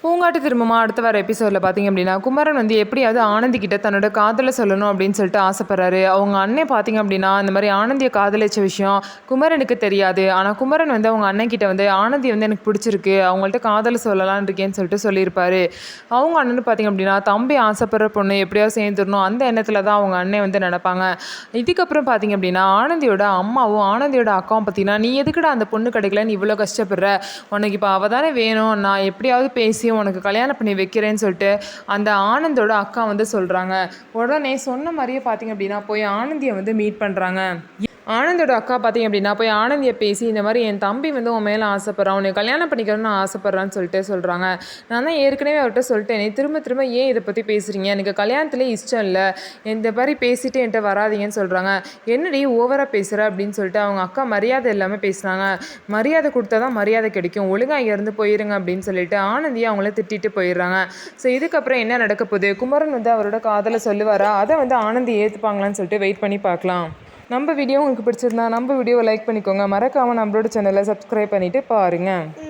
பூங்காட்டு திரும்பமா அடுத்த வர எபிசோடில் பார்த்தீங்க அப்படின்னா குமரன் வந்து எப்படியாவது ஆனந்தி கிட்ட தன்னோட காதலை சொல்லணும் அப்படின்னு சொல்லிட்டு ஆசைப்படுறாரு. அவங்க அண்ணன் பார்த்தீங்க அப்படின்னா இந்த மாதிரி ஆனந்தியை காதலிச்ச விஷயம் குமரனுக்கு தெரியாது. ஆனால் குமரன் வந்து அவங்க அண்ணன் கிட்ட வந்து ஆனந்தி வந்து எனக்கு பிடிச்சிருக்கு, அவங்கள்ட்ட காதலை சொல்லலான்னு இருக்கேன்னு சொல்லிட்டு சொல்லியிருப்பாரு. அவங்க அண்ணனு பார்த்தீங்க அப்படின்னா தம்பி ஆசைப்படுற பொண்ணு எப்படியாவது சேர்ந்துடணும் அந்த எண்ணத்தில் தான் அவங்க அண்ணன் வந்து நடப்பாங்க. இதுக்கப்புறம் பார்த்தீங்க அப்படின்னா ஆனந்தியோட அம்மாவும் ஆனந்தியோட அக்காவும் பார்த்தீங்கன்னா நீ எதுக்குடா அந்த பொண்ணு கிடைக்கலன்னு இவ்வளோ கஷ்டப்படுற, உனக்கு இப்போ அவள் தானே வேணும், நான் எப்படியாவது பேசி உனக்கு கல்யாணம் பண்ணி வைக்கிறேன்னு சொல்லிட்டு அந்த ஆனந்தோட அக்கா வந்து சொல்கிறாங்க. உடனே சொன்ன மாதிரியே பார்த்தீங்க அப்படின்னா போய் ஆனந்தியை வந்து மீட் பண்ணுறாங்க. ஆனந்தோட அக்கா பார்த்தீங்க அப்படின்னா போய் ஆனந்தியை பேசி இந்த மாதிரி என் தம்பி வந்து உன் மேலே ஆசைப்பட்றான், உன்னை கல்யாணம் பண்ணிக்கணும்னு ஆசைப்பட்றான்னு சொல்லிட்டு சொல்கிறாங்க. நான் தான் ஏற்கனவே அவர்கிட்ட சொல்லிட்டேனே, திரும்ப திரும்ப ஏன் இதை பற்றி பேசுகிறீங்க, எனக்கு கல்யாணத்துலேயே இஷ்டம் இல்லை, இந்த மாதிரி பேசிட்டு என்கிட்ட வராதிங்கன்னு சொல்கிறாங்க. என்னடி ஓவராக பேசுகிற அப்படின்னு சொல்லிட்டு அவங்க அக்கா மரியாதை இல்லாமல் பேசுனாங்க. மரியாதை கொடுத்தா தான் மரியாதை கிடைக்கும், ஒழுங்காக இங்கேருந்து போயிருங்க அப்படின்னு சொல்லிட்டு ஆனந்தியை அவங்கள திட்டிட்டு போயிடுறாங்க. ஸோ இதுக்கப்புறம் என்ன நடக்க போகுது, குமரன் வந்து அவரோட காதலை சொல்லுவாரா, அதை வந்து ஆனந்தி ஏற்றுப்பாங்களான்னு சொல்லிட்டு வெயிட் பண்ணி பார்க்கலாம். நம்ம வீடியோ உங்களுக்கு பிடிச்சிருந்தா நம்ம வீடியோவை லைக் பண்ணிக்கோங்க, மறக்காமல் நம்மளோட சேனலை சப்ஸ்கிரைப் பண்ணிவிட்டு பாருங்கள்.